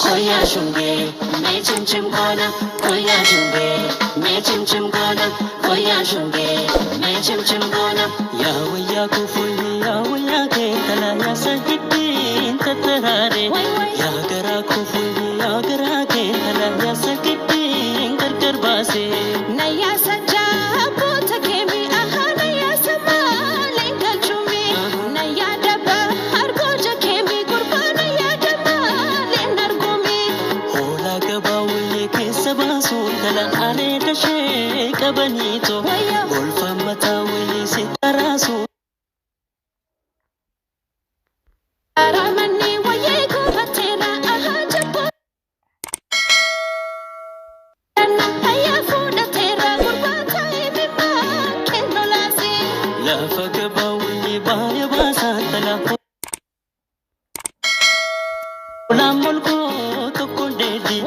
Koya shunge, me chim chim kona. Koya shunge, me chim chim kona. Koya shunge, me chim chim kona. Ya waya kufuli, ya waya ke tala ya sahiti tatarare. Ya gara kufuli, ya gara ke tala ya sahiti kar base. Naya saja bota kemi aha naya sama lenga chumi. Naya daba har goja kemi kurba naya daba lenar gumi. Hola gabawi ke sabasu tala ane dashe kabanito. Golfa matawi sitarasu. Aramani waye ko batera aha jabo. Naya fuda tera kurba tai bima kenolasi. Lafa gabawi baya basa tala. Hola mulko